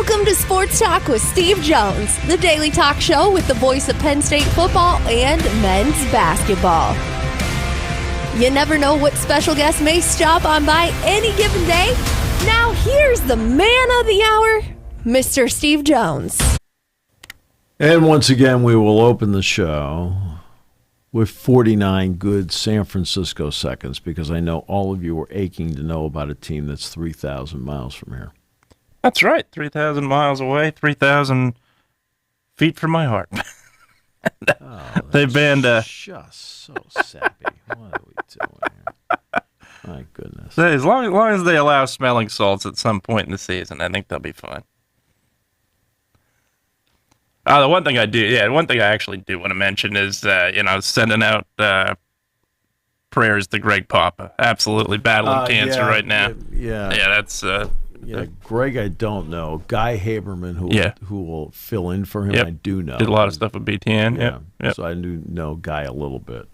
Welcome to Sports Talk with Steve Jones, the daily talk show with the voice of Penn State football and men's basketball. You never know what special guest may stop on by any given day. Now here's the man of the hour, Mr. Steve Jones. And once again, we will open the show with 49 good San Francisco seconds, because I know all of you are aching to know about a team that's 3,000 miles from here. That's right, 3,000 miles away, 3,000 feet from my heart. They banned just so sappy. What are we doing here? My goodness. As long as they allow smelling salts at some point in the season, I think they'll be fine. The one thing I actually do want to mention is, sending out prayers to Greg Papa. Absolutely battling cancer right now. Yeah, that's... Greg, I don't know. Guy Haberman, who will fill in for him, I do know. Did a lot of stuff with BTN. Yeah. So I do know Guy a little bit.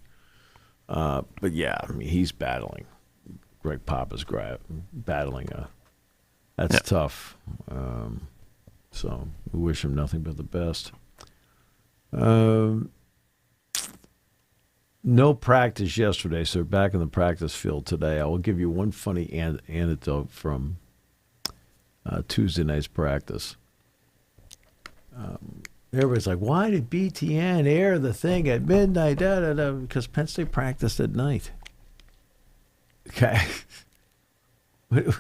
But yeah, I mean, he's battling. Greg Papa's battling. That's tough. So we wish him nothing but the best. No practice yesterday, so we're back in the practice field today. I will give you one funny anecdote from Tuesday night's practice. Everybody's like, why did BTN air the thing at midnight? Because Penn State practiced at night. Okay. Let's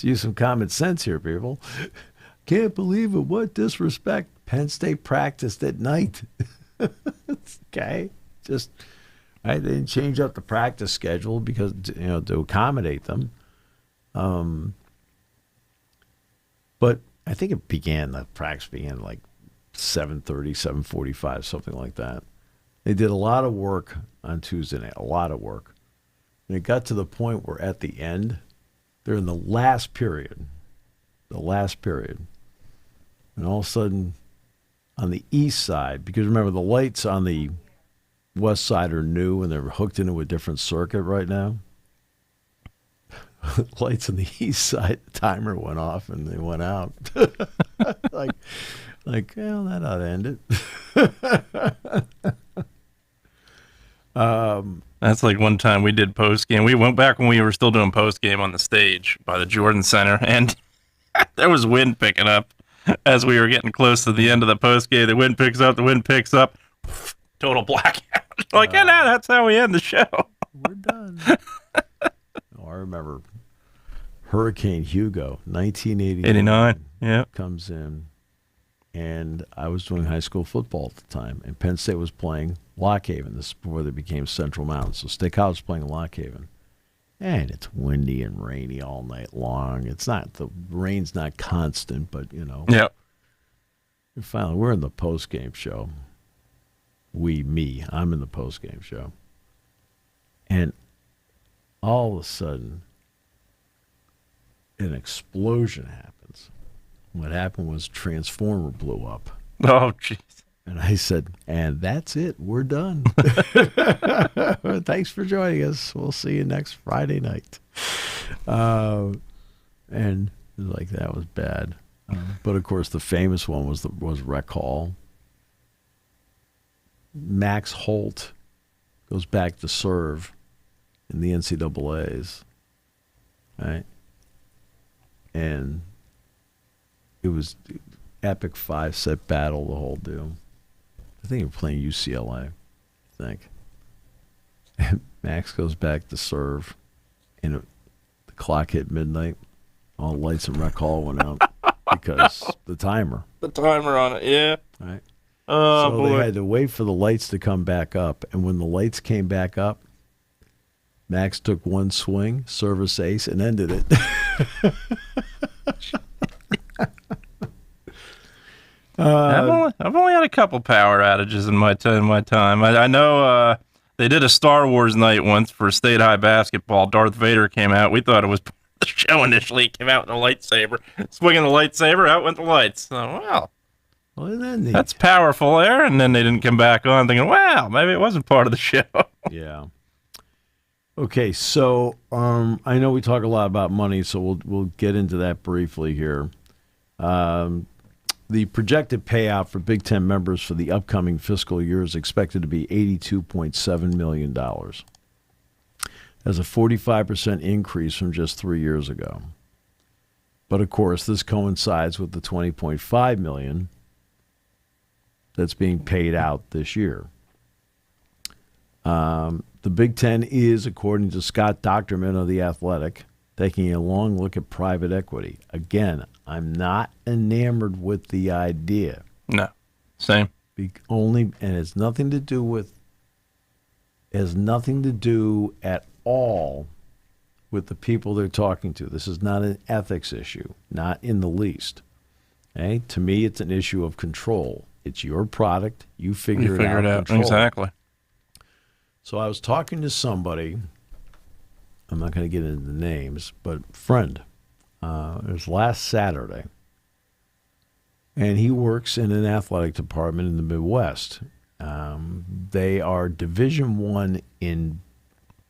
use some common sense here, people. Can't believe it. What disrespect. Penn State practiced at night. Okay. Just, right? They didn't change up the practice schedule because, to accommodate them. But I think the practice began like 7:30, 7:45, something like that. They did a lot of work on Tuesday night, a lot of work. And it got to the point where at the end, they're in the last period. And all of a sudden, on the east side, because remember, the lights on the west side are new and they're hooked into a different circuit right now. Lights on the east side, the timer went off and they went out. like, well, that ought to end it. That's like one time we did post game. We went back when we were still doing post game on the stage by the Jordan Center, and there was wind picking up as we were getting close to the end of the post game. The wind picks up, total blackout. That's how we end the show. We're done. I remember Hurricane Hugo, 1989. Comes in, and I was doing high school football at the time, and Penn State was playing Lock Haven. This is before they became Central Mountain. So State College was playing Lock Haven, and it's windy and rainy all night long. The rain's not constant, but Yep. And finally, we're in the post game show. I'm in the post game show, and all of a sudden, an explosion happens. What happened was transformer blew up. Oh, jeez. And I said, and that's it. We're done. Thanks for joining us. We'll see you next Friday night. And that was bad. But, of course, the famous one was Rec Hall. Max Holt goes back to serve in the NCAAs, right? And it was epic 5-set battle, the whole deal. I think they were playing UCLA, I think. And Max goes back to serve, and the clock hit midnight. All the lights in Rec Hall went out because the timer. The timer on it, yeah. Right. Oh, so boy. They had to wait for the lights to come back up, and when the lights came back up, Max took one swing, service ace, and ended it. I've only had a couple power outages in my time. I know they did a Star Wars night once for State High basketball. Darth Vader came out. We thought it was the show initially. He came out in a lightsaber, swinging the lightsaber. Out went the lights. So, well, isn't that neat? That's powerful there. And then they didn't come back on, thinking, wow, maybe it wasn't part of the show. Yeah. Okay, so I know we talk a lot about money, so we'll get into that briefly here. The projected payout for Big Ten members for the upcoming fiscal year is expected to be $82.7 million. That's a 45% increase from just 3 years ago. But of course, this coincides with the $20.5 million that's being paid out this year. The Big Ten is, according to Scott Docterman of The Athletic, taking a long look at private equity. Again, I'm not enamored with the idea. No, same. And it has nothing to do at all with the people they're talking to. This is not an ethics issue, not in the least. Okay? To me, it's an issue of control. It's your product. You figure it out. Exactly. So I was talking to somebody, I'm not going to get into the names, but friend, it was last Saturday, and he works in an athletic department in the Midwest. They are Division I in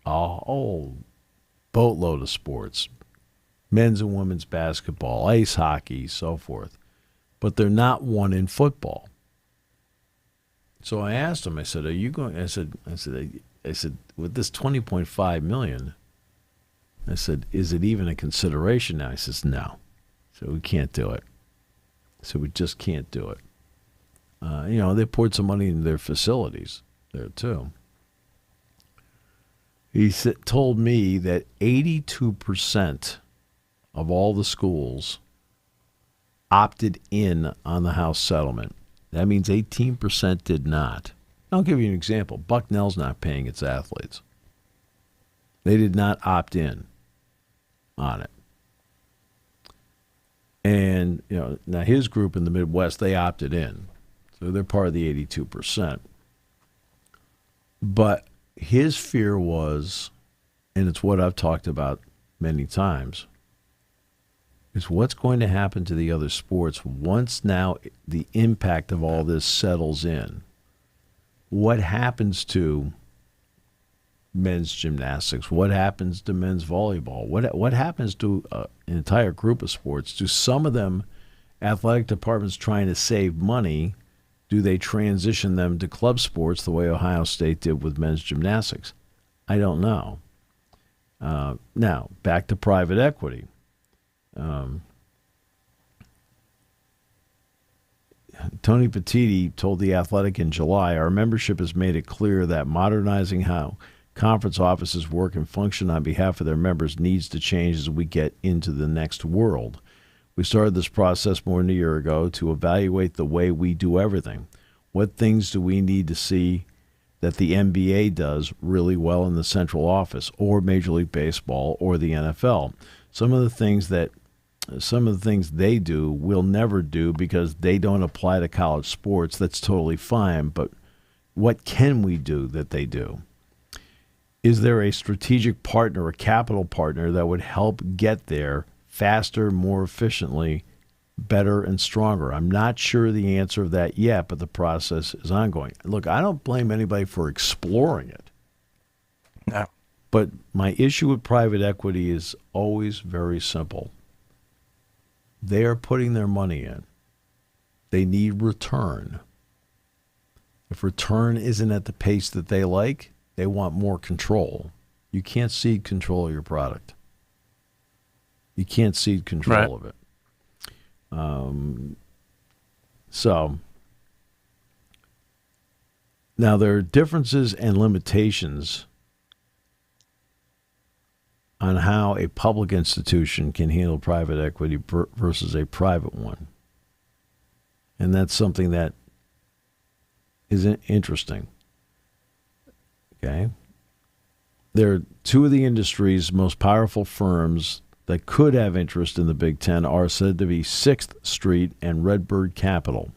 a whole boatload of sports, men's and women's basketball, ice hockey, so forth, but they're not one in football. So I asked him, I said, are you going, I said, with this $20.5 million, I said, is it even a consideration now? He says, no. So we can't do it. So we just can't do it. They poured some money into their facilities there too. He told me that 82% of all the schools opted in on the House settlement. That means 18% did not. I'll give you an example. Bucknell's not paying its athletes. They did not opt in on it. And, now his group in the Midwest, they opted in. So they're part of the 82%. But his fear was, and it's what I've talked about many times, is what's going to happen to the other sports once now the impact of all this settles in. What happens to men's gymnastics? What happens to men's volleyball? What happens to an entire group of sports? Do some of them, athletic departments trying to save money, do they transition them to club sports the way Ohio State did with men's gymnastics? I don't know. Now, back to private equity. Tony Petitti told The Athletic in July, our membership has made it clear that modernizing how conference offices work and function on behalf of their members needs to change as we get into the next world. We started this process more than a year ago to evaluate the way we do everything. What things do we need to see that the NBA does really well in the central office, or Major League Baseball, or the NFL? Some of the things they do we'll never do because they don't apply to college sports. That's totally fine. But what can we do that they do? Is there a strategic partner, a capital partner that would help get there faster, more efficiently, better, and stronger? I'm not sure the answer of that yet, but the process is ongoing. Look, I don't blame anybody for exploring it. No. But my issue with private equity is always very simple. They are putting their money in. They need return. If return isn't at the pace that they like, they want more control. You can't cede control of your product. You can't cede control of it. So now there are differences and limitations on how a public institution can handle private equity versus a private one. And that's something that is interesting. Okay? There are two of the industry's most powerful firms that could have interest in the Big Ten are said to be 6th Street and Redbird Capital.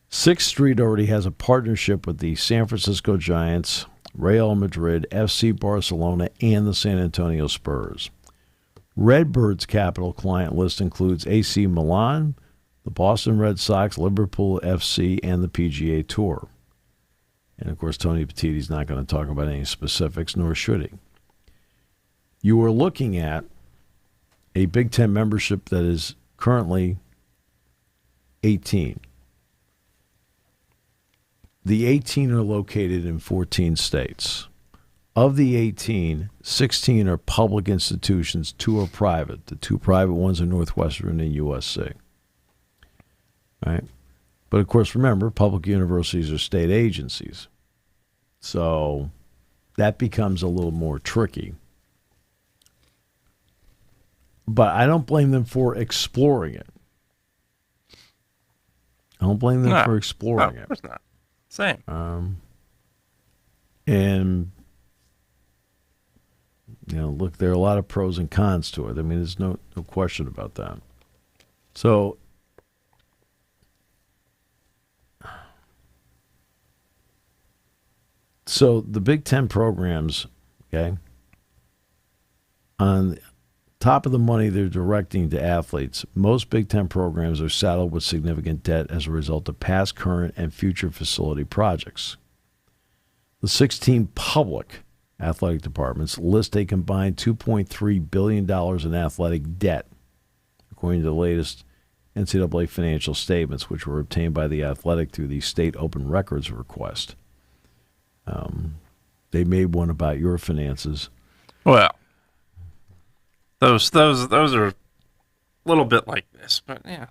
6th Street already has a partnership with the San Francisco Giants, Real Madrid, FC Barcelona, and the San Antonio Spurs. Redbird's capital client list includes AC Milan, the Boston Red Sox, Liverpool FC, and the PGA Tour. And, of course, Tony Petitti's not going to talk about any specifics, nor should he. You are looking at a Big Ten membership that is currently 18. The 18 are located in 14 states. Of the 18, 16 are public institutions, 2 are private. The 2 private ones are Northwestern and USC. Right? But, of course, remember, public universities are state agencies. So that becomes a little more tricky. But I don't blame them for exploring it. I don't blame them for exploring it. Of course not. Same. And, look, there are a lot of pros and cons to it. I mean, there's no question about that. So the Big Ten programs, okay, on top of the money they're directing to athletes, most Big Ten programs are saddled with significant debt as a result of past, current, and future facility projects. The 16 public athletic departments list a combined $2.3 billion in athletic debt, according to the latest NCAA financial statements, which were obtained by the Athletic through the state open records request. They made one about your finances. Well, those are a little bit like this, but yeah,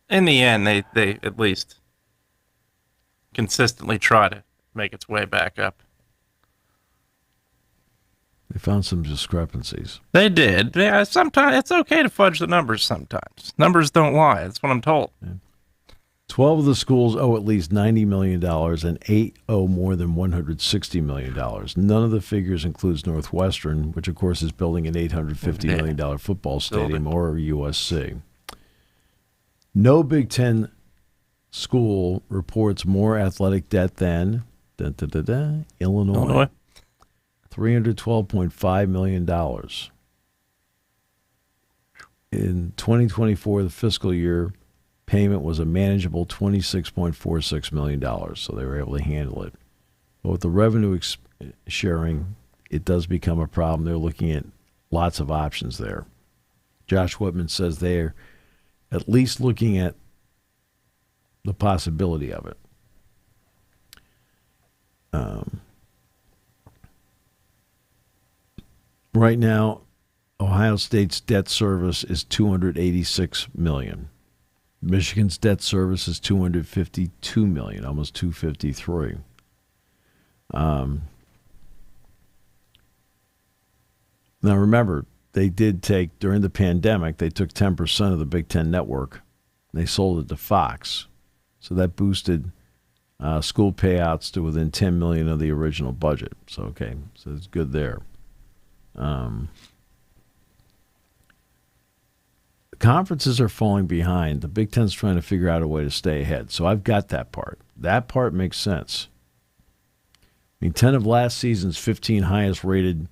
in the end, they at least consistently try to make its way back up. They found some discrepancies. They did. Yeah, sometimes it's okay to fudge the numbers. Sometimes numbers don't lie. That's what I'm told. Yeah. 12 of the schools owe at least $90 million, and 8 owe more than $160 million. None of the figures includes Northwestern, which, of course, is building an $850 million football stadium, or USC. No Big Ten school reports more athletic debt than Illinois. $312.5 million. In 2024, the fiscal year, payment was a manageable $26.46 million, so they were able to handle it. But with the revenue sharing, it does become a problem. They're looking at lots of options there. Josh Whitman says they're at least looking at the possibility of it. Right now, Ohio State's debt service is $286 million. Michigan's debt service is $252 million, almost $253. Now remember, they did take, during the pandemic, they took 10% of the Big Ten network. And they sold it to Fox. So that boosted school payouts to within $10 million of the original budget. So, okay, so it's good there. Conferences are falling behind. The Big Ten's trying to figure out a way to stay ahead. So I've got that part. That part makes sense. I mean, 10 of last season's 15 highest-rated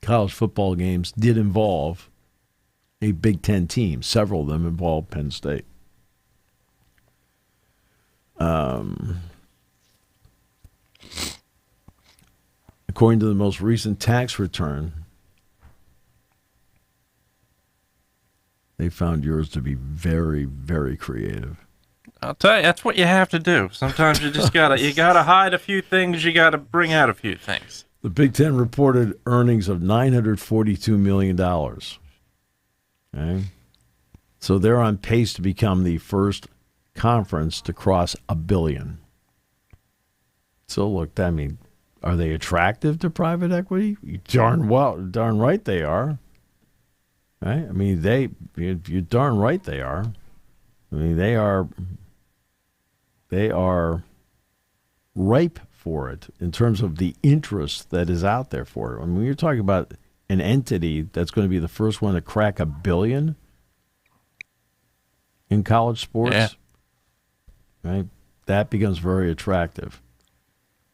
college football games did involve a Big Ten team. Several of them involved Penn State. According to the most recent tax return, they found yours to be very, very creative. I'll tell you, that's what you have to do. Sometimes you just gotta hide a few things. You gotta bring out a few things. The Big Ten reported earnings of $942 million. Okay? So they're on pace to become the first conference to cross $1 billion. So look, I mean, are they attractive to private equity? Darn right they are. Right? I mean, you're darn right they are. I mean, they are ripe for it in terms of the interest that is out there for it. I mean, when you're talking about an entity that's going to be the first one to crack $1 billion in college sports, right? That becomes very attractive,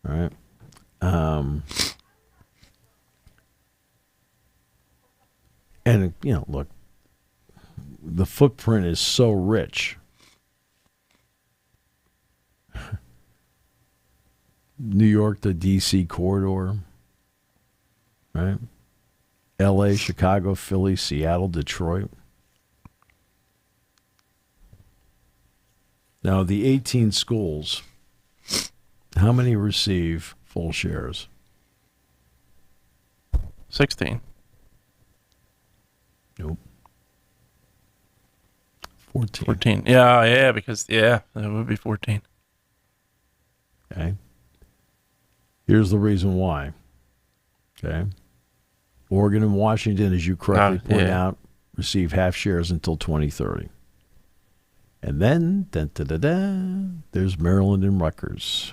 right? And, look, the footprint is so rich. New York to D.C. corridor, right? L.A., Chicago, Philly, Seattle, Detroit. Now, the 18 schools, how many receive full shares? 16. Nope. 14. 14. Yeah, because, it would be 14. Okay. Here's the reason why. Okay. Oregon and Washington, as you correctly point out, receive half shares until 2030. And then, there's Maryland and Rutgers.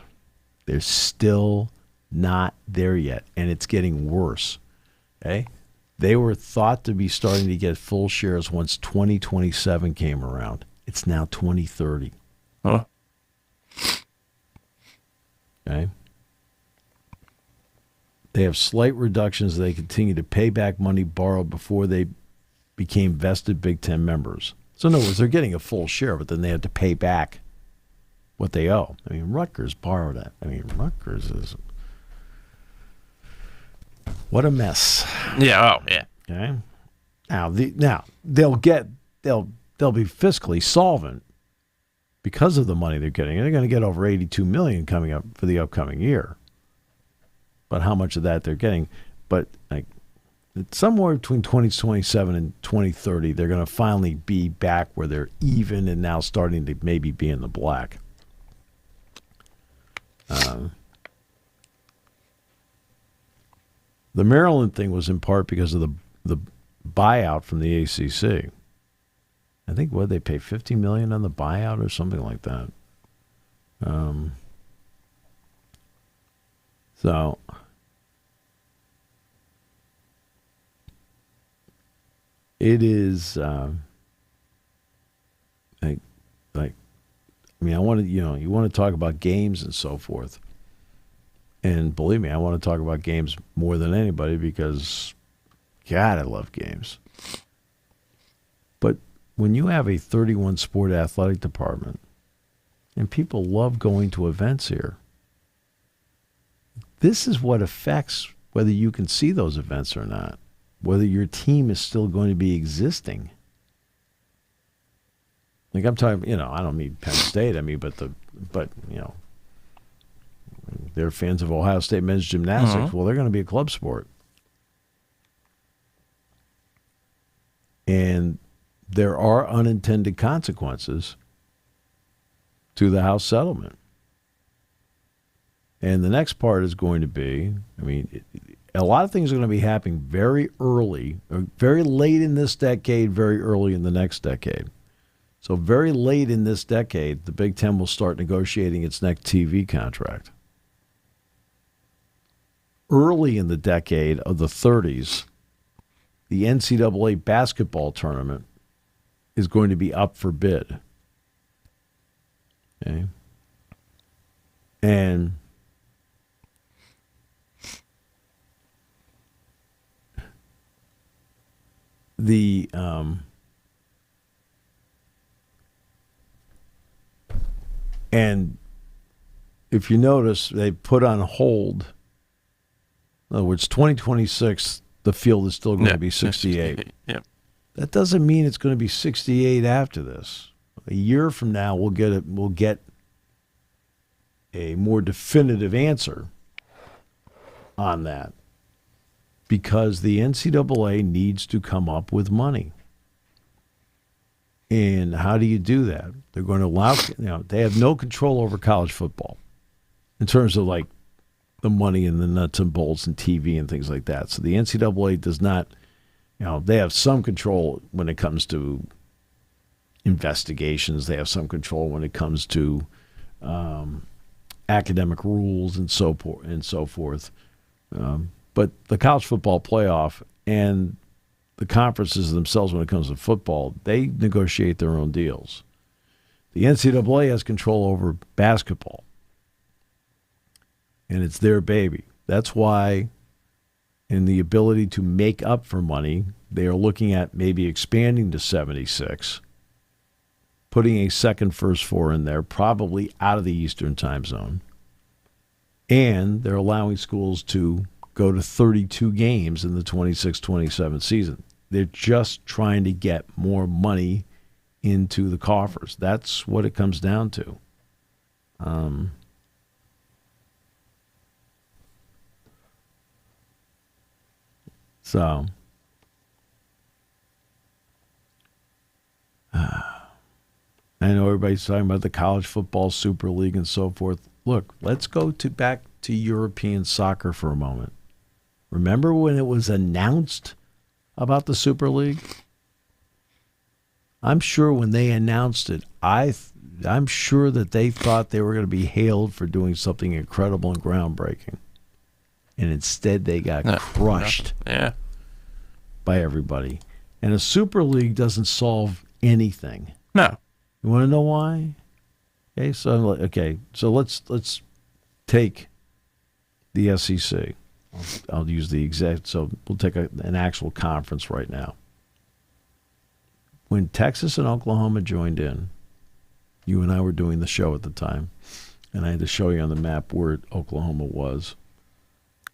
They're still not there yet, and it's getting worse. Okay? They were thought to be starting to get full shares once 2027 came around. It's now 2030. Huh. Okay? They have slight reductions. They continue to pay back money borrowed before they became vested Big Ten members. So in other words, they're getting a full share, but then they have to pay back what they owe. I mean, Rutgers borrowed that. I mean, Rutgers is... What a mess. Yeah, yeah. Okay. Now they'll be fiscally solvent because of the money they're getting. They're going to get over $82 million coming up for the upcoming year. But how much of that they're getting? But somewhere between 2027 and 2030, they're going to finally be back where they're even and now starting to maybe be in the black. The Maryland thing was in part because of the buyout from the ACC. I think, they pay $50 million on the buyout or something like that. So it is I want to, you want to talk about games and so forth. And believe me, I want to talk about games more than anybody because, God, I love games. But when you have a 31-sport athletic department and people love going to events here, this is what affects whether you can see those events or not, whether your team is still going to be existing. Like I'm talking, I don't mean Penn State. I mean, but they're fans of Ohio State men's gymnastics. Mm-hmm. Well, they're going to be a club sport. And there are unintended consequences to the House settlement. And the next part is going to be, a lot of things are going to be happening very early, or very late in this decade, very early in the next decade. So very late in this decade, the Big Ten will start negotiating its next TV contract. Early in the decade of the 30s, the NCAA basketball tournament is going to be up for bid. Okay? And and if you notice, they put on hold. In other words, 2026, the field is still going to be 68. Yep. That doesn't mean it's going to be 68 after this. A year from now, we'll get a more definitive answer on that, because the NCAA needs to come up with money. And how do you do that? They're going to allow, they have no control over college football in terms of the money and the nuts and bolts and TV and things like that. So the NCAA does not, they have some control when it comes to investigations. They have some control when it comes to academic rules and so forth. But the college football playoff and the conferences themselves, when it comes to football, they negotiate their own deals. The NCAA has control over basketball, and it's their baby. That's why, in the ability to make up for money, they are looking at maybe expanding to 76, putting a second first four in there, probably out of the Eastern time zone, And they're allowing schools to go to 32 games in the 26-27 season. They're just trying to get more money into the coffers. That's what it comes down to. So, I know everybody's talking about the college football super league and so forth. Look, let's go back to European soccer for a moment. Remember when it was announced about the Super League? I'm sure when they announced it, I'm sure that they thought they were going to be hailed for doing something incredible and groundbreaking. And instead they got crushed by everybody. And a Super League doesn't solve anything. No. You want to know why? So let's take the SEC. I'll use the exact. So we'll take an actual conference right now. When Texas and Oklahoma joined in, you and I were doing the show at the time, and I had to show you on the map where Oklahoma was.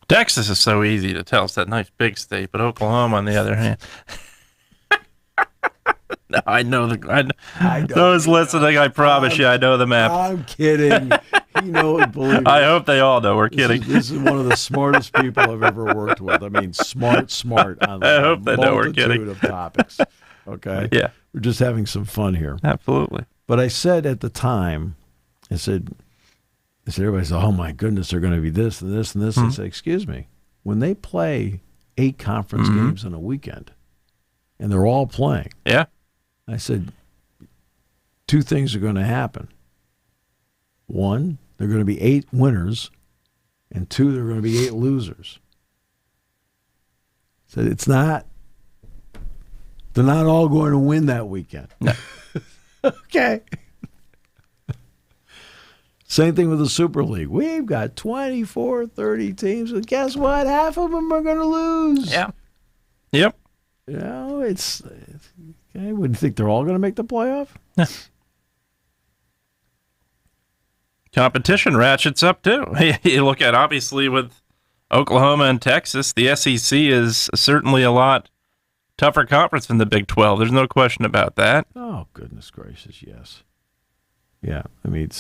Texas is so easy to tell. It's that nice big state, but Oklahoma, on the other hand. No, I know those listening. I promise you, I know the map. I'm kidding. Believe me. I hope they all know we're kidding. This is one of the smartest people I've ever worked with. I mean, smart on I hope they know we're kidding. Multitude of topics. Okay? Yeah. We're just having some fun here. Absolutely. But I said at the time, I said, everybody said, oh my goodness, they're going to be this and this and this. I said, excuse me, when they play 8 conference games in a weekend, and they're all playing. Yeah. I said, 2 things are going to happen. 1, there are going to be 8 winners, and 2, there are going to be 8 losers. I said, they're not all going to win that weekend. No. Okay. Same thing with the Super League. We've got 24, 30 teams, and guess what? Half of them are going to lose. Yeah. Yep. It's okay. Would you think they're all going to make the playoff? Yeah. Competition ratchets up, too. You look at, obviously, with Oklahoma and Texas, the SEC is certainly a lot tougher conference than the Big 12. There's no question about that. Oh, goodness gracious, yes. Yeah, I mean,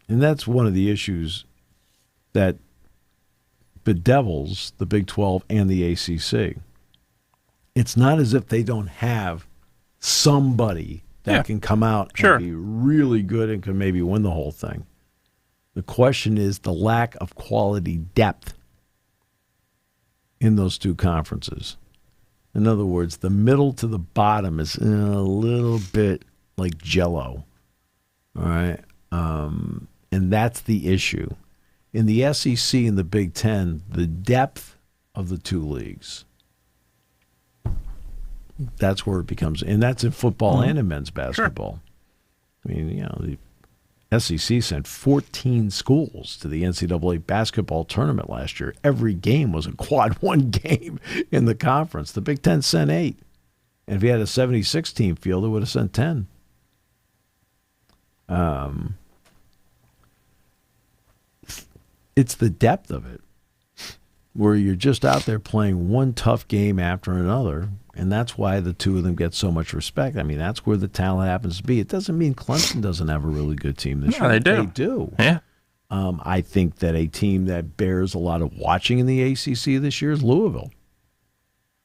and that's one of the issues that bedevils the Big 12 and the ACC. It's not as if they don't have somebody that can come out and be really good and can maybe win the whole thing. The question is the lack of quality depth in those 2 conferences. In other words, the middle to the bottom is a little bit like Jell-O. All right? And that's the issue. In the SEC and the Big Ten, the depth of the 2 leagues, that's where it becomes, and that's in football and in men's basketball. Sure. I mean, the SEC sent 14 schools to the NCAA basketball tournament last year. Every game was a quad 1 game in the conference. The Big Ten sent 8. And if you had a 76-team field, it would have sent 10. It's the depth of it, where you're just out there playing one tough game after another, and that's why the 2 of them get so much respect. I mean, that's where the talent happens to be. It doesn't mean Clemson doesn't have a really good team this year. They do. They do. Yeah. I think that a team that bears a lot of watching in the ACC this year is Louisville.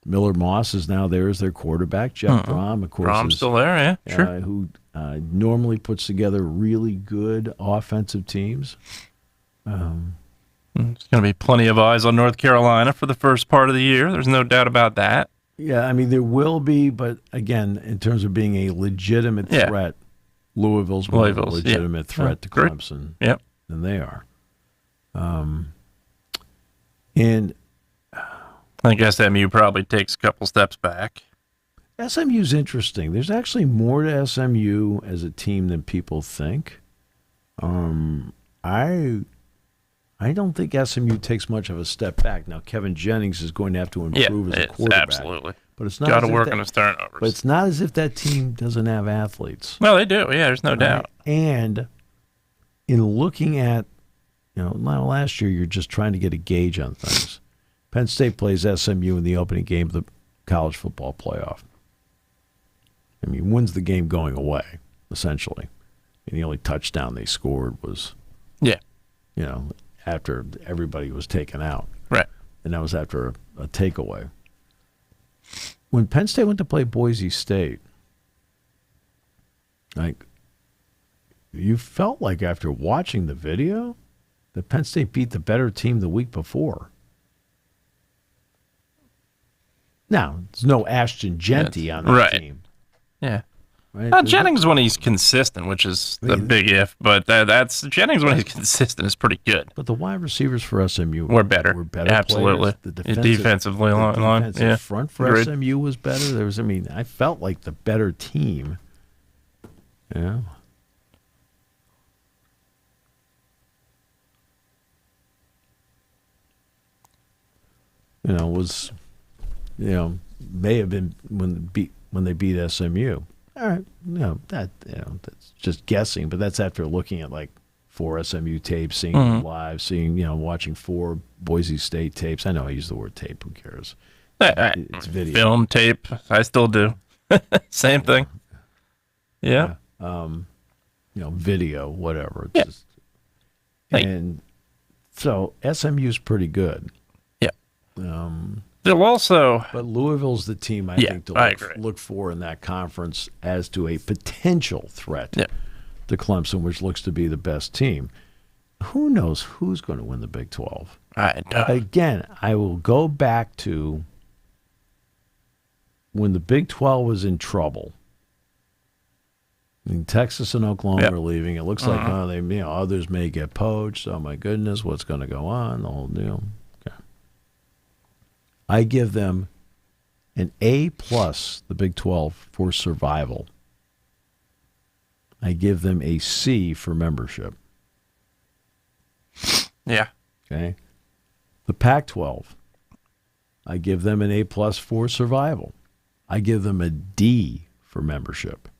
Miller Moss is now there as their quarterback. Jeff Brom, of course, Brom's still there, yeah, sure. Who normally puts together really good offensive teams. There's going to be plenty of eyes on North Carolina for the first part of the year. There's no doubt about that. Yeah, I mean, there will be, but again, in terms of being a legitimate threat, Louisville's more of a legitimate threat to Clemson than they are. And I think SMU probably takes a couple steps back. SMU's interesting. There's actually more to SMU as a team than people think. I don't think SMU takes much of a step back. Now, Kevin Jennings is going to have to improve as a quarterback. Absolutely. But it's not got to work on his turnovers. But it's not as if that team doesn't have athletes. Well, they do. Yeah, there's no doubt. And in looking at now last year you're just trying to get a gauge on things. Penn State plays SMU in the opening game of the college football playoff. I mean, wins the game going away, essentially. And the only touchdown they scored was, after everybody was taken out. Right. And that was after a takeaway. When Penn State went to play Boise State, like, you felt like after watching the video that Penn State beat the better team the week before. Now, there's no Ashton Genty on that team. Yeah. Right? Jennings, when he's consistent, which is the big if, but that's Jennings when he's consistent is pretty good. But the wide receivers for SMU were better. Players. Absolutely. The defensive line. Front for Agreed. SMU was better. I felt like the better team. Yeah. May have been when they beat SMU. All right, that's just guessing, but that's after looking at like 4 SMU tapes, seeing them live, watching 4 Boise State tapes. I know I use the word tape. Who cares? It's video, film tape. I still do. Same thing. Yeah. Video, whatever. Yeah. And so SMU's pretty good. Yeah. They'll also, but Louisville's the team I think to look for in that conference as to a potential threat to Clemson, which looks to be the best team. Who knows who's going to win the Big 12? Again, I will go back to when the Big 12 was in trouble. I mean, Texas and Oklahoma are leaving. It looks like others may get poached. Oh my goodness, what's going to go on? The whole deal. I give them an A+, the Big 12, for survival. I give them a C for membership. Yeah. Okay. The Pac-12, I give them an A+ for survival. I give them a D for membership.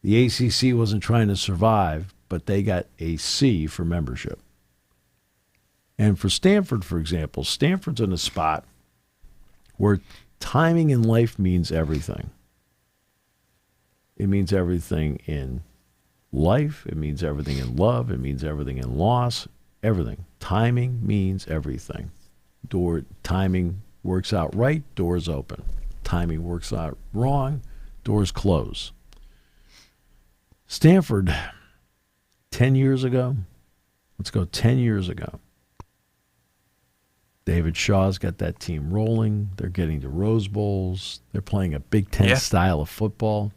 The ACC wasn't trying to survive, but they got a C for membership. And for Stanford, for example, Stanford's in a spot where timing in life means everything. It means everything in life. It means everything in love. It means everything in loss. Everything. Timing means everything. Timing works out right, doors open. Timing works out wrong, doors close. Stanford, 10 years ago, let's go 10 years ago. David Shaw's got that team rolling. They're getting to Rose Bowls. They're playing a Big Ten style of football.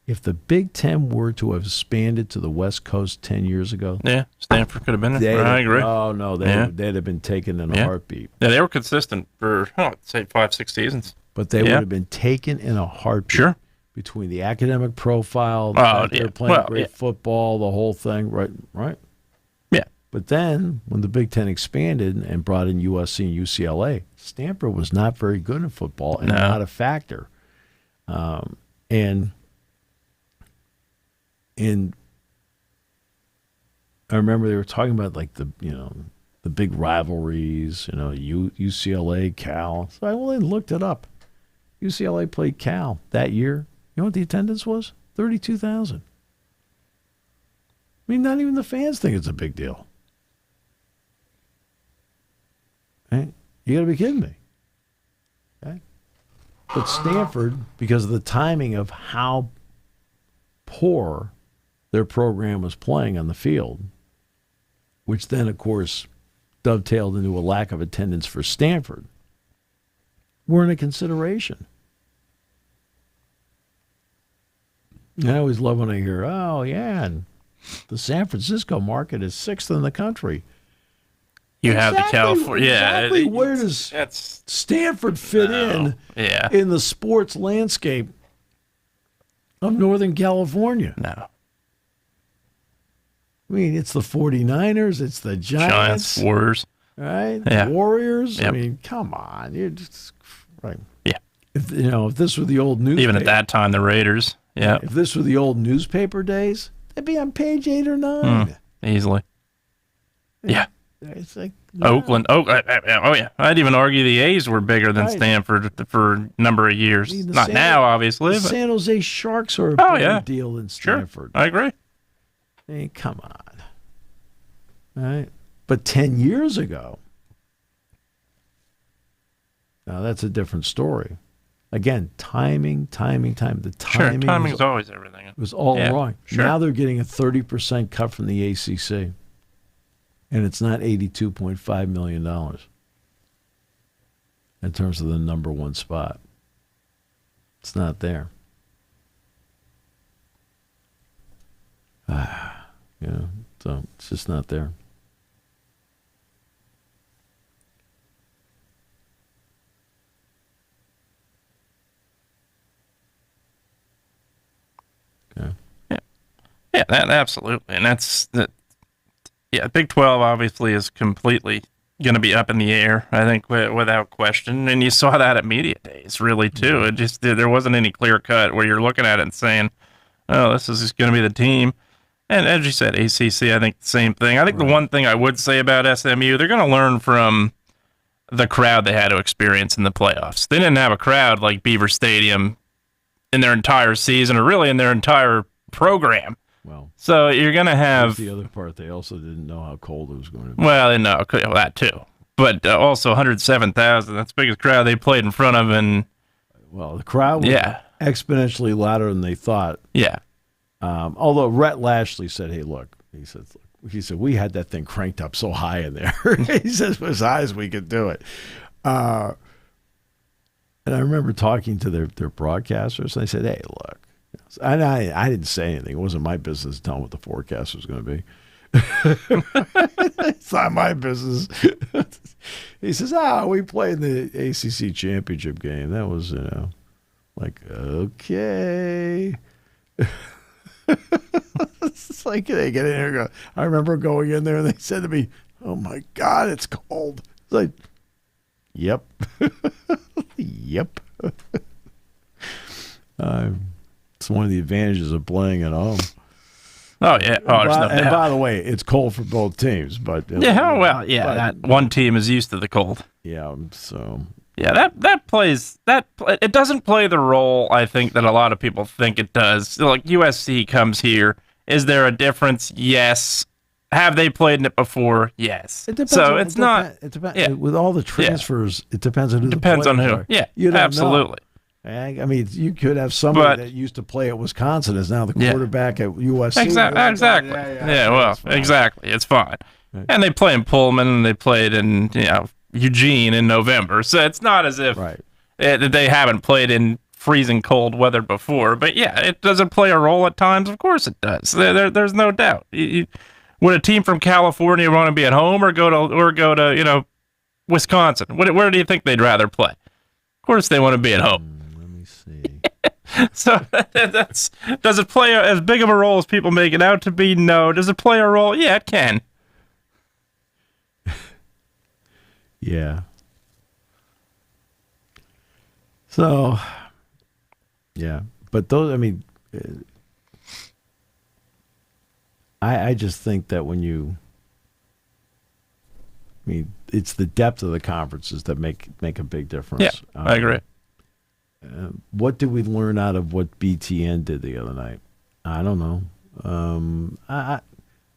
If the Big Ten were to have expanded to the West Coast 10 years ago, Stanford could have been there. I agree. Oh, no, they'd have been taken in a heartbeat. Yeah, they were consistent for, say, 5-6 seasons. But they would have been taken in a heartbeat. Sure. Between the academic profile, they're playing great football, the whole thing, right? Yeah. But then, when the Big Ten expanded and brought in USC and UCLA, Stanford was not very good in football and not a factor. And I remember they were talking about like the big rivalries, UCLA, Cal. So I went and looked it up. UCLA played Cal that year. You know what the attendance was? 32,000. I mean, not even the fans think it's a big deal. Right? You got to be kidding me. Okay? But Stanford, because of the timing of how poor their program was playing on the field, which then, of course, dovetailed into a lack of attendance for Stanford, weren't a consideration. I always love when I hear, and the San Francisco market is 6th in the country. You have the California. Exactly. Where does Stanford fit in the sports landscape of Northern California? No. I mean, it's the 49ers. It's the Giants. Warriors. Right? Yeah. Warriors. Yep. I mean, come on. You're just, right. Yeah. If this were the old newspaper. Even at that time, the Raiders. Yeah. If this were the old newspaper days, it'd be on page 8 or 9. Easily. Yeah. It's like Oakland. Oh yeah. I'd even argue the A's were bigger than Right. Stanford for a number of years. I mean, Not now, obviously. The But San Jose Sharks are a Oh, bigger yeah. deal than sure, Stanford. I agree. I mean, come on. All right. But 10 years ago, now that's a different story. Again, timing. The Sure, timing timing's always everything. was all Yeah, wrong. sure. Now they're getting a 30% cut from the ACC. And it's not $82.5 million in terms of the number one spot. It's not there. So it's just not there. Okay. Yeah, that absolutely, and that's that. Yeah, Big 12 obviously is completely going to be up in the air, I think, without question. And you saw that at media days, really, too. It just there wasn't any clear cut where you're looking at it and saying, "Oh, this is just going to be the team." And as you said, ACC, I think the same thing. I think the one thing I would say about SMU, they're going to learn from the crowd they had to experience in the playoffs. They didn't have a crowd like Beaver Stadium in their entire season, or really in their entire program. Well, So you're going to have the other part, they also didn't know how cold it was going to be. Well, no, that too. But also 107,000. That's the biggest crowd they played in front of. And Well, the crowd was exponentially louder than they thought. yeah, Although Rhett Lashley said, "Hey, look," he said, "we had that thing cranked up so high in there." He says, "As high as we could do it." And I remember talking to their broadcasters, and I said, "Hey, look," and I didn't say anything. It wasn't my business to tell them what the forecast was going to be. It's not my business. He says, we played the ACC championship game. That was, like, okay." It's like they get in here and go, I remember going in there and they said to me, "Oh my God, it's cold." It's like, yep. Yep. It's one of the advantages of playing at home. Oh yeah. Oh, there's no And doubt. by the way, it's cold for both teams, but Yeah. Well, yeah. That one team is used to the cold. yeah. So Yeah. That plays that. It doesn't play the role I think that a lot of people think it does. Like USC comes here. Is there a difference? Yes. Have they played in it before? Yes. it depends. So it's not. It depends. yeah. With all the transfers, it depends on who. Depends the on players who. are. Yeah. You don't know. Absolutely. I mean, you could have somebody But- that used to play at Wisconsin is now the Yeah. quarterback at USC. Exactly. Yeah, well, it's fine. exactly. It's fine. Right. And they play in Pullman, and they played in Eugene in November. So it's not as if Right. they haven't played in freezing cold weather before. But yeah, it doesn't play a role at times. Of course it does. There's no doubt. Would a team from California want to be at home or go to Wisconsin? Where do you think they'd rather play? Of course they want to be at home. Let me see. So does it play as big of a role as people make it out to be? No. Does it play a role? Yeah, it can. Yeah. So, yeah, but those. I mean, I just think that it's the depth of the conferences that make a big difference. Yeah, I agree. What did we learn out of what BTN did the other night? I don't know.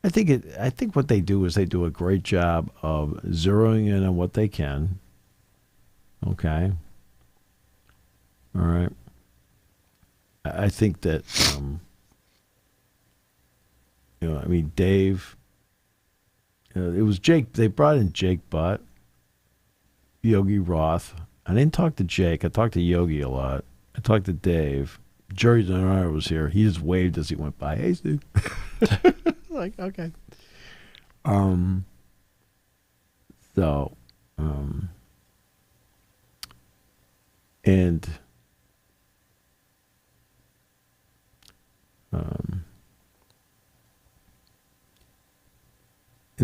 I think what they do is they do a great job of zeroing in on what they can. Okay. All right. I think that Dave. It was Jake. They brought in Jake Butt, Yogi Roth. I didn't talk to Jake. I talked to Yogi a lot. I talked to Dave. Jerry Denard was here. He just waved as he went by. Hey, Steve. Like, okay.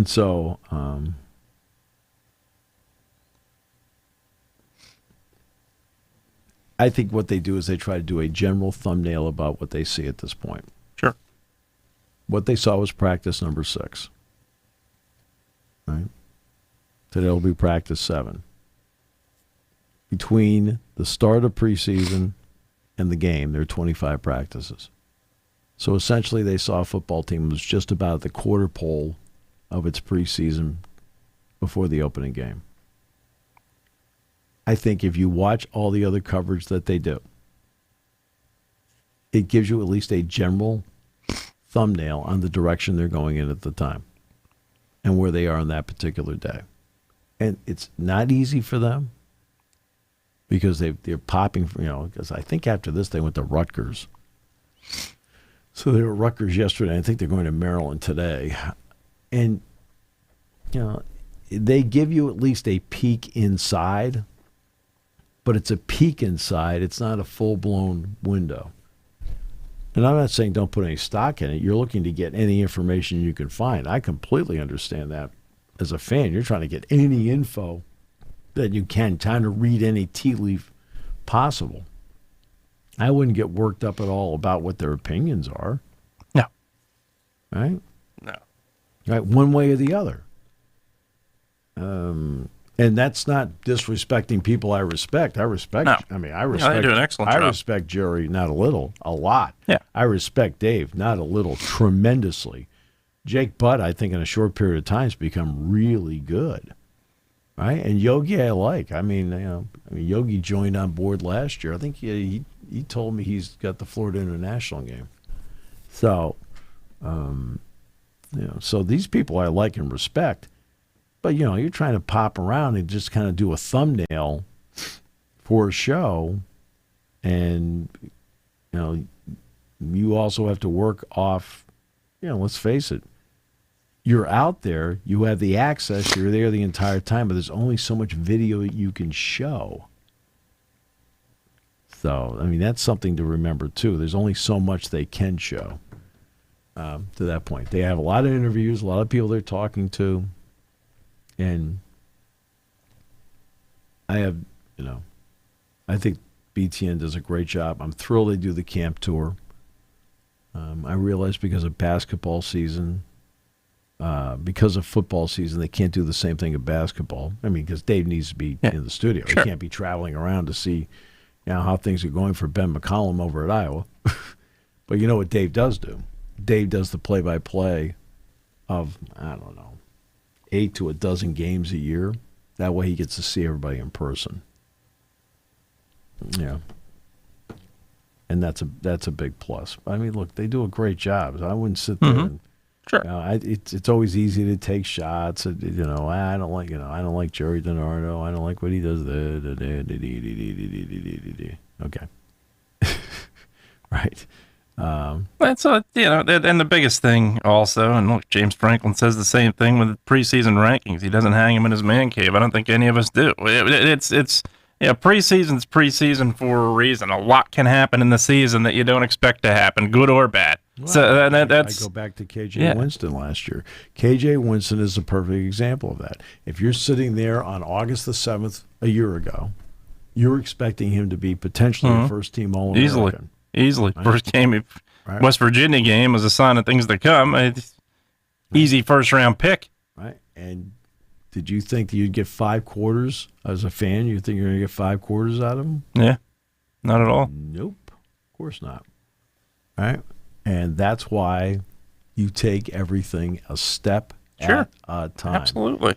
And so, I think what they do is they try to do a general thumbnail about what they see at this point. Sure. What they saw was practice number 6. right? Today will be practice 7. Between the start of preseason and the game, there are 25 practices. So essentially, they saw a football team that was just about at the quarter pole of its preseason before the opening game. I think if you watch all the other coverage that they do, it gives you at least a general thumbnail on the direction they're going in at the time and where they are on that particular day. And it's not easy for them because they're popping, because I think after this they went to Rutgers. So they were at Rutgers yesterday. I think they're going to Maryland today. And, they give you at least a peek inside, but it's a peek inside. It's not a full-blown window. And I'm not saying don't put any stock in it. You're looking to get any information you can find. I completely understand that. As a fan, you're trying to get any info that you can, trying to read any tea leaf possible. I wouldn't get worked up at all about what their opinions are. No. Right? No. Right, one way or the other. And that's not disrespecting people I respect. I respect. No. I respect. They do an excellent job. I respect Jerry not a little, a lot. Yeah. I respect Dave not a little, tremendously. Jake Butt, I think, in a short period of time has become really good. Right, and Yogi, I like. Yogi joined on board last year. I think he told me he's got the Florida International game. So, so these people I like and respect. But, you're trying to pop around and just kind of do a thumbnail for a show. And, you also have to work off, let's face it. You're out there. You have the access. You're there the entire time. But there's only so much video you can show. So, that's something to remember, too. There's only so much they can show to that point. They have a lot of interviews, a lot of people they're talking to. And I think BTN does a great job. I'm thrilled they do the camp tour. I realize because of basketball season, because of football season, they can't do the same thing at basketball. Because Dave needs to be in the studio. Sure. He can't be traveling around to see how things are going for Ben McCollum over at Iowa. But you know what Dave does do? Dave does the play-by-play of, 8 to a dozen games a year. That way he gets to see everybody in person. Yeah. And that's a big plus. Look, they do a great job. I wouldn't sit there and sure. It's always easy to take shots. I don't like Jerry DiNardo. I don't like what he does. Okay. Right. That's and the biggest thing also, and look, James Franklin says the same thing with preseason rankings. He doesn't hang them in his man cave. I don't think any of us do. It's preseason's preseason for a reason. A lot can happen in the season that you don't expect to happen, good or bad. Well, So I that's go back to KJ Winston last year. KJ Winston is a perfect example of that. If you're sitting there on August the 7th a year ago, you're expecting him to be potentially a first-team All-American. Easily. Right. First game, West Virginia game was a sign of things to come. Easy first-round pick. Right. And did you think that you'd get 5 quarters as a fan? You think you're going to get 5 quarters out of him? Yeah. Not at all. Nope. Of course not. Right. And that's why you take everything a step at a time. Absolutely.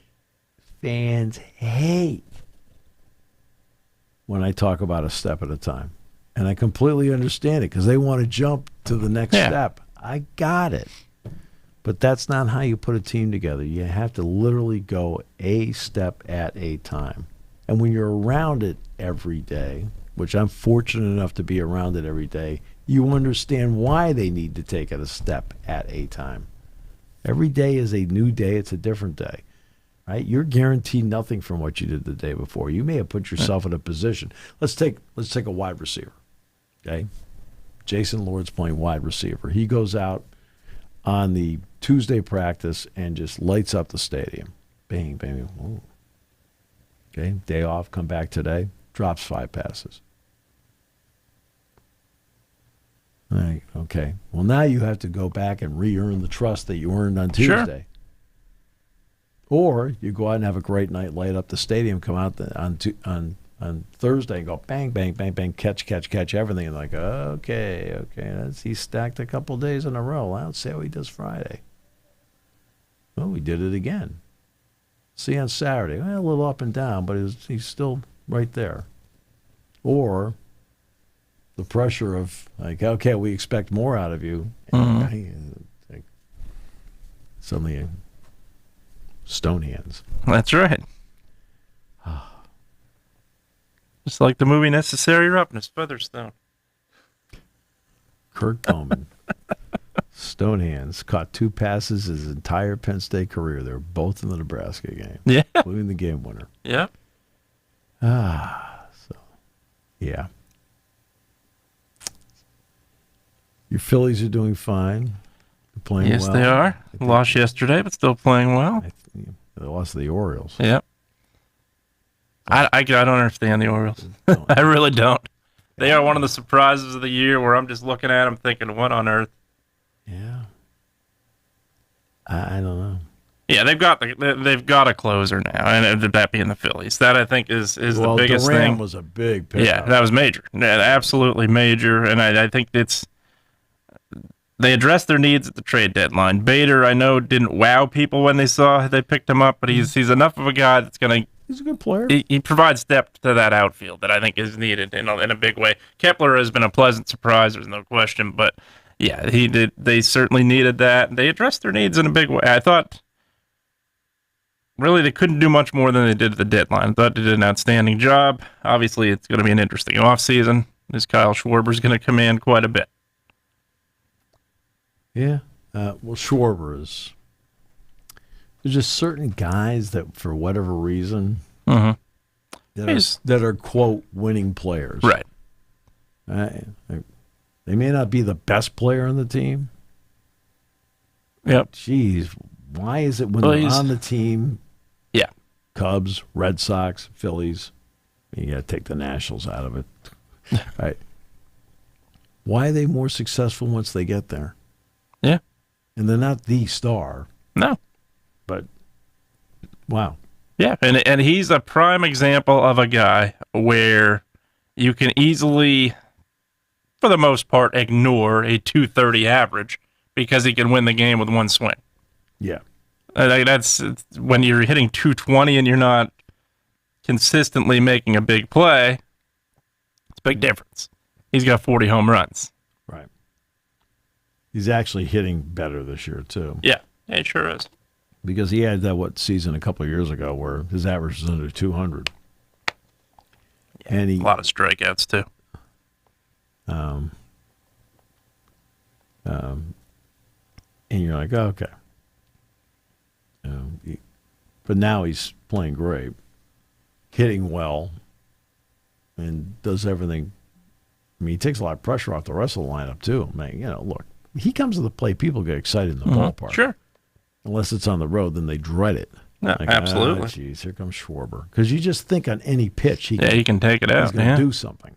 Fans hate when I talk about a step at a time. And I completely understand it because they want to jump to the next step. I got it. But that's not how you put a team together. You have to literally go a step at a time. And when you're around it every day, which I'm fortunate enough to be around it every day, you understand why they need to take it a step at a time. Every day is a new day. It's a different day. Right? You're guaranteed nothing from what you did the day before. You may have put yourself in a position. Let's take a wide receiver. Okay? Jason Lord's playing wide receiver. He goes out on the Tuesday practice and just lights up the stadium. Bang, bang. Ooh. Okay? Day off, come back today, drops 5 passes. All right, okay. Well, now you have to go back and re-earn the trust that you earned on Tuesday. Or you go out and have a great night, light up the stadium, come out on Thursday and go bang, bang, bang, bang, catch everything. And like, okay, he's stacked a couple days in a row. Let's see how he does Friday. Well, we did it again. See on Saturday. Well, a little up and down, but he's still right there. Or the pressure of, like, okay, we expect more out of you. And like, suddenly, stone hands. That's right. Just like the movie Necessary Roughness, Featherstone. Kirk Bowman. Stone hands. Caught 2 passes his entire Penn State career. They were both in the Nebraska game. Yeah. Including the game winner. Yeah. So, yeah. Your Phillies are doing fine. They're playing well. Yes, they are. Lost yesterday, but still playing well. They lost to the Orioles. Yep. I don't understand the Orioles. I really don't. They are one of the surprises of the year where I'm just looking at them thinking, what on earth? Yeah. I don't know. Yeah, they've got a closer now, and that being the Phillies. That I think is the biggest Duran thing. Was a big pickup. Yeah, that was major. Yeah, absolutely major, and I think they addressed their needs at the trade deadline. Bader, I know, didn't wow people when they picked him up, but he's enough of a guy that's going to. He's a good player. He provides depth to that outfield that I think is needed in a big way. Kepler has been a pleasant surprise, there's no question, but yeah, he did. They certainly needed that. They addressed their needs in a big way. I thought really they couldn't do much more than they did at the deadline. I thought they did an outstanding job. Obviously, it's going to be an interesting offseason. This Kyle Schwarber's going to command quite a bit. Yeah. Well, Schwarber is. There's just certain guys that, for whatever reason, that are, quote, winning players. Right. They may not be the best player on the team. Yep. Jeez, why is it when they're on the team, yeah, Cubs, Red Sox, Phillies, you got to take the Nationals out of it, right? Why are they more successful once they get there? Yeah. And they're not the star. No. But, wow. Yeah, and he's a prime example of a guy where you can easily, for the most part, ignore a 230 average because he can win the game with one swing. Yeah. That's when you're hitting 220 and you're not consistently making a big play, it's a big difference. He's got 40 home runs. Right. He's actually hitting better this year, too. Yeah, it sure is. Because he had that season a couple of years ago where his average was under 200. Yeah, and a lot of strikeouts too. And you're like, oh, okay. But now he's playing great, hitting well, and does everything. I mean, he takes a lot of pressure off the rest of the lineup too. Man, look, he comes to the plate, people get excited in the ballpark. Sure. Unless it's on the road, then they dread it. No, like, absolutely. Jeez, here comes Schwarber. Because you just think on any pitch he can take it out. He's going to do something.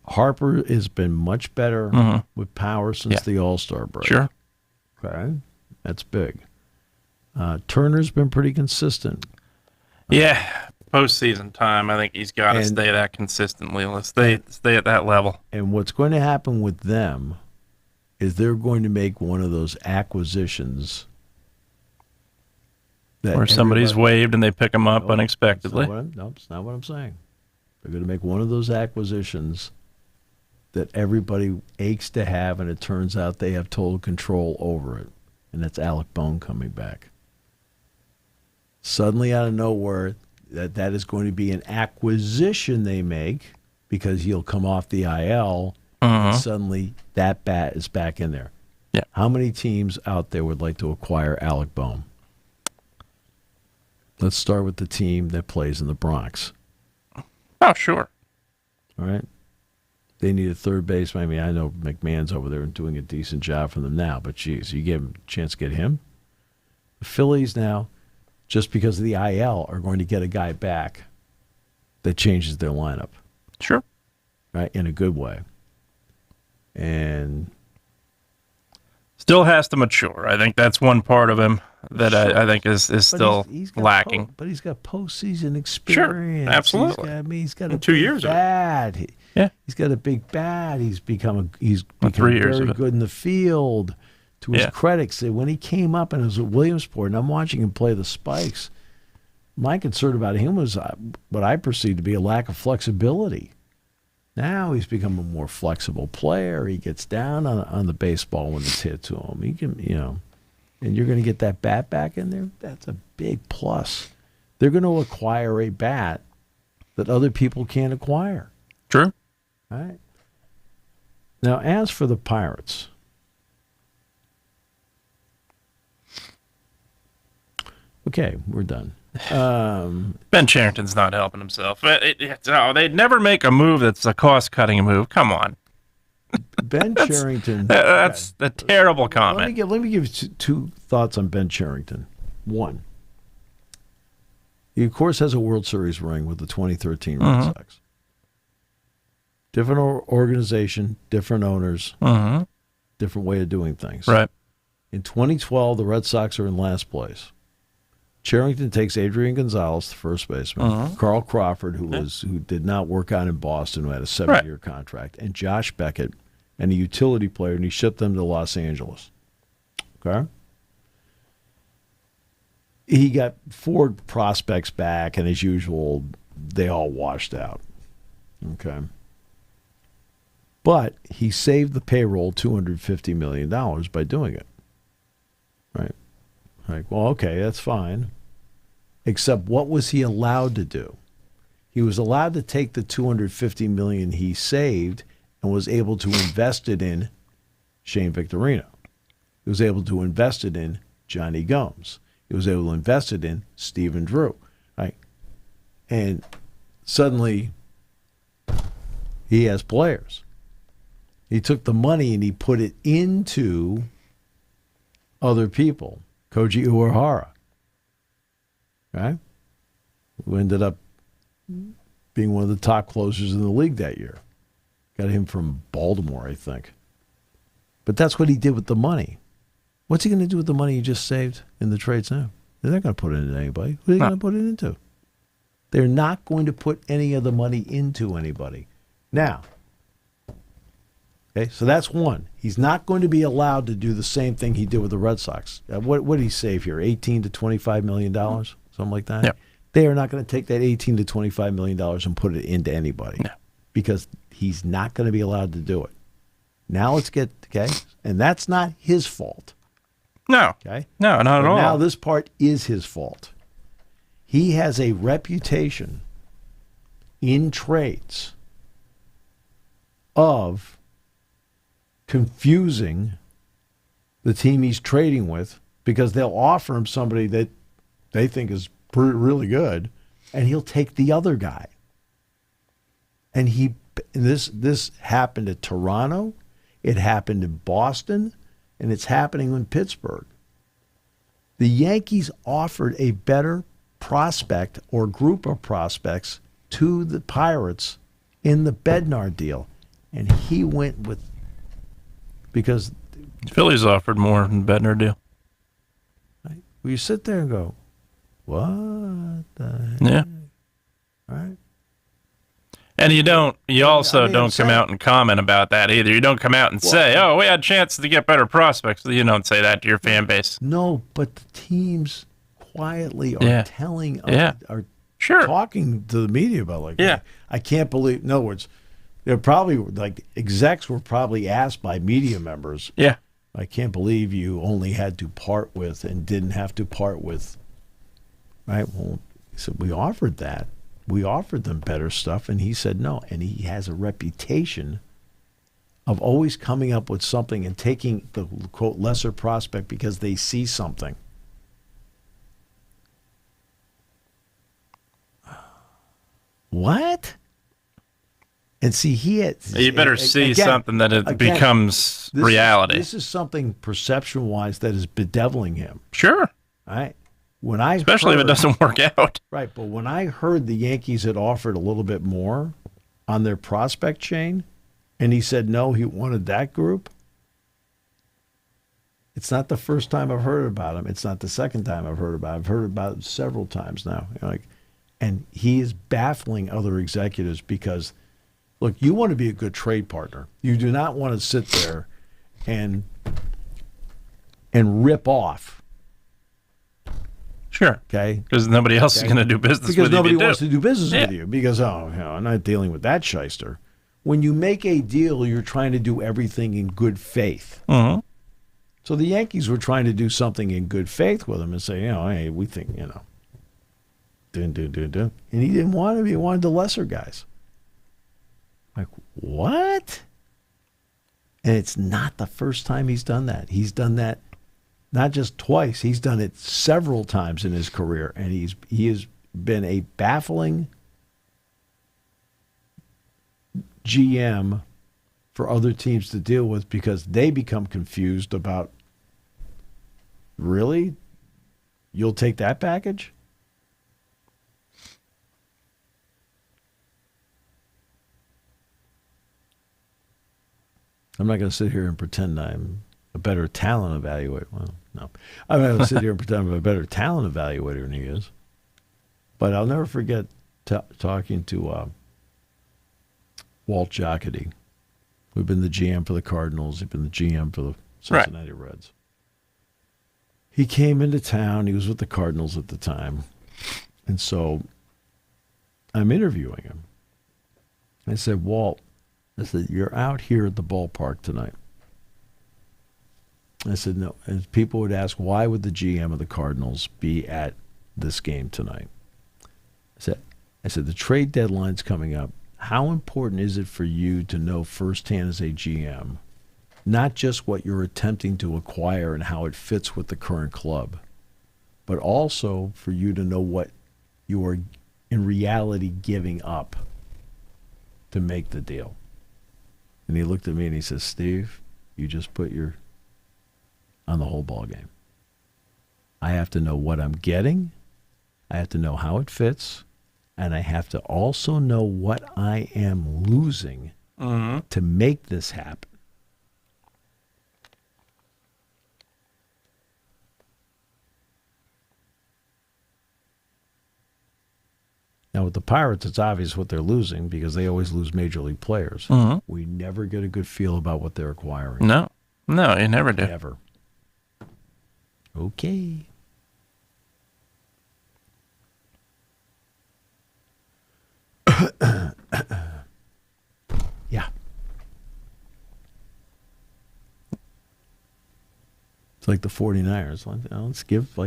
Harper has been much better with power since the All-Star break. Sure. Okay, that's big. Turner's been pretty consistent. Yeah, postseason time, I think he's got to stay that consistently. Let's stay at that level. And what's going to happen with them is they're going to make one of those acquisitions that where somebody's waived and they pick them up unexpectedly. It's not what I'm saying. They're going to make one of those acquisitions that everybody aches to have, and it turns out they have total control over it. And that's Alec Bone coming back. Suddenly out of nowhere, that is going to be an acquisition they make because he'll come off the IL, and suddenly that bat is back in there. Yeah. How many teams out there would like to acquire Alec Bone? Let's start with the team that plays in the Bronx. Oh, sure. All right. They need a third baseman. I mean, I know McMahon's over there and doing a decent job for them now, but geez, you give him a chance to get him. The Phillies now, just because of the IL, are going to get a guy back that changes their lineup. Sure. Right? In a good way. And Still has to mature. I think that's one part of him that I think is still got lacking. But he's got postseason experience. Sure, absolutely. He's got a 2 years bat. of it. Yeah. He's got a big bat. He's become 3 years very of it. good in the field. To his critics, when he came up and it was at Williamsport, and I'm watching him play the spikes, my concern about him was what I perceived to be a lack of flexibility. Now he's become a more flexible player. He gets down on the baseball when it's hit to him. He can, and you're going to get that bat back in there. That's a big plus. They're going to acquire a bat that other people can't acquire. True. All right. Now, as for the Pirates, okay, we're done. Ben Cherington's not helping himself. They'd never make a move that's a cost-cutting move. Come on. Ben Cherington. That's a terrible comment. Let me give you two thoughts on Ben Cherington. One, he, of course, has a World Series ring with the 2013 Red Sox. Different organization, different owners, different way of doing things. Right. In 2012, the Red Sox are in last place. Cherington takes Adrian Gonzalez, the first baseman, Carl Crawford, who did not work out in Boston, who had a 7-year contract, and Josh Beckett, and a utility player, and he shipped them to Los Angeles. Okay? He got 4 prospects back, and as usual, they all washed out. Okay? But he saved the payroll $250 million by doing it. Right? Like, well, okay, that's fine. Except what was he allowed to do? He was allowed to take the $250 million he saved and was able to invest it in Shane Victorino. He was able to invest it in Johnny Gomes. He was able to invest it in Stephen Drew. Right? And suddenly he has players. He took the money and he put it into other people. Koji Uehara, right? Who ended up being one of the top closers in the league that year. Got him from Baltimore, I think. But that's what he did with the money. What's he going to do with the money he just saved in the trades now? They're not going to put it into anybody. Who are they going to put it into? They're not going to put any of the money into anybody. Now, okay, so that's one. He's not going to be allowed to do the same thing he did with the Red Sox. What did he save here? $18 to $25 million, something like that. Yep. They are not going to take that $18 to $25 million and put it into anybody because he's not going to be allowed to do it. Now let's get and that's not his fault. No. Okay. No, not at all. Now this part is his fault. He has a reputation in trades of confusing the team he's trading with because they'll offer him somebody that they think is really good, and he'll take the other guy. And this happened at Toronto, it happened in Boston, and it's happening in Pittsburgh. The Yankees offered a better prospect or group of prospects to the Pirates in the Bednar deal, and he went with because Phillies offered more than Bednar deal. Right? Well, you sit there and go, what the heck? Yeah. All right. And you also don't come out and comment about that either. You don't come out and say, oh, we had chances to get better prospects. You don't say that to your fan base. No, but the teams quietly are telling, are talking to the media about I can't believe, in other words, they're probably like execs were probably asked by media members. Yeah. I can't believe you only had to part with and didn't have to part with. Right. Well, he said, we offered that. We offered them better stuff. And he said no. And he has a reputation of always coming up with something and taking the, quote, lesser prospect because they see something. What? And see, you better see something that it becomes reality. This is something perception-wise that is bedeviling him. Sure. All right. Especially if it doesn't work out. Right. But when I heard the Yankees had offered a little bit more on their prospect chain, and he said no, he wanted that group, It's not the first time I've heard about him. It's not the second time I've heard about it. I've heard about it several times now. And he is baffling other executives because, look, you want to be a good trade partner. You do not want to sit there and rip off. Sure. Okay. Because nobody else is going to do business with you. Because nobody if you wants do. to do business with you. Because, I'm not dealing with that shyster. When you make a deal, you're trying to do everything in good faith. Mm-hmm. So the Yankees were trying to do something in good faith with him and say, hey, we think, do. And he didn't want him. He wanted the lesser guys. Like, what? And it's not the first time he's done that. He's done that not just twice. He's done it several times in his career. And he has been a baffling GM for other teams to deal with because they become confused about, really? You'll take that package? I'm not going to sit here and pretend I'm a better talent evaluator. Well, no. I'm not going to sit here and pretend I'm a better talent evaluator than he is. But I'll never forget talking to Walt Jocketty, who'd been the GM for the Cardinals. He'd been the GM for the Cincinnati Reds. He came into town. He was with the Cardinals at the time. And so I'm interviewing him. I said, Walt, you're out here at the ballpark tonight. I said, no. And people would ask, why would the GM of the Cardinals be at this game tonight? I said, the trade deadline's coming up. How important is it for you to know firsthand as a GM, not just what you're attempting to acquire and how it fits with the current club, but also for you to know what you are in reality giving up to make the deal? And he looked at me and he says, Steve, you just put your on the whole ball game. I have to know what I'm getting. I have to know how it fits. And I have to also know what I am losing to make this happen. Now, with the Pirates, it's obvious what they're losing because they always lose major league players. Mm-hmm. We never get a good feel about what they're acquiring. No, you never do. Never. Okay. Yeah. It's like the 49ers. Let's give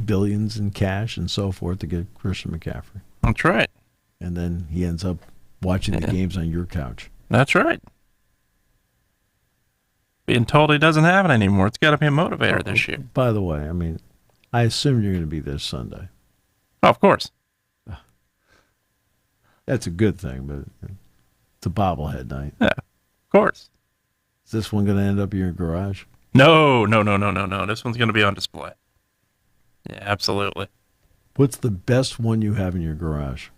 billions in cash and so forth to get Christian McCaffrey. That's right. And then he ends up watching the games on your couch. That's right. Being told he doesn't have it anymore. It's got to be a motivator this year. By the way, I assume you're going to be there Sunday. Oh, of course. That's a good thing, but it's a bobblehead night. Yeah, of course. Is this one going to end up in your garage? No. This one's going to be on display. Yeah, absolutely. What's the best one you have in your garage?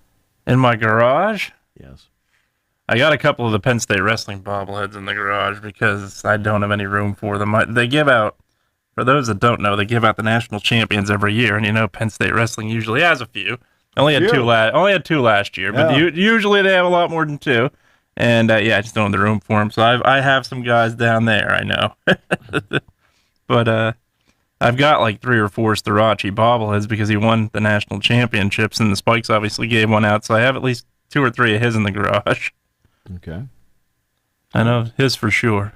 In my garage? Yes. I got a couple of the Penn State wrestling bobbleheads in the garage because I don't have any room for them. They give out, for those that don't know, they give out the national champions every year, and Penn State wrestling usually has a few. Only had two last year, but usually they have a lot more than two. And I just don't have the room for them. So I have some guys down there, I know. But I've got like 3 or 4 Starachi bobbleheads because he won the national championships, and the Spikes obviously gave one out. So I have at least 2 or 3 of his in the garage. Okay. I know his for sure.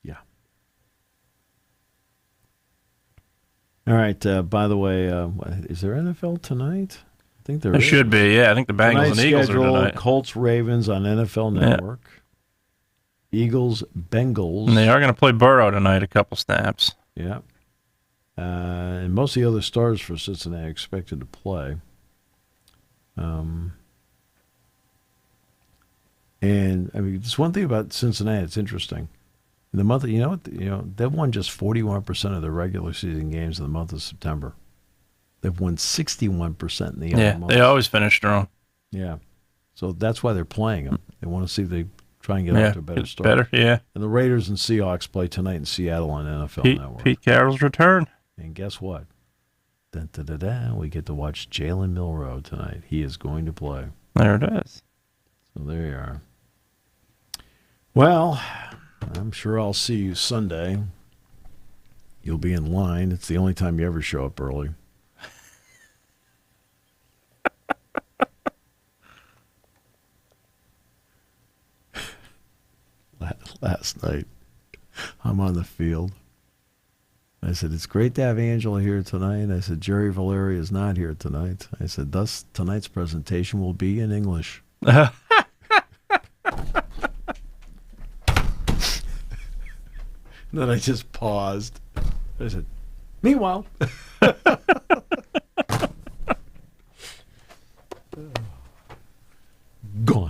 Yeah. All right. By the way, is there NFL tonight? I think there should be. Yeah, I think the Bengals Tonight's and Eagles schedule, are tonight. Colts, Ravens on NFL Network. Yeah. Eagles, Bengals. And they are going to play Burrow tonight, a couple snaps. Yeah. And most of the other stars for Cincinnati are expected to play. And there's one thing about Cincinnati that's interesting. In the month, they've won just 41% of their regular season games in the month of September. They've won 61% in the other months. They always finish strong. Yeah. So that's why they're playing them. They want to see if they Try and get out to a better it's start. better, yeah. And the Raiders and Seahawks play tonight in Seattle on NFL Network. Pete Carroll's return. And guess what? We get to watch Jalen Milroe tonight. He is going to play. There it is. So there you are. Well, I'm sure I'll see you Sunday. You'll be in line. It's the only time you ever show up early. Last night, I'm on the field. I said, it's great to have Angela here tonight. I said, Jerry Valeri is not here tonight. I said, thus, tonight's presentation will be in English. Then I just paused. I said, meanwhile. Gone.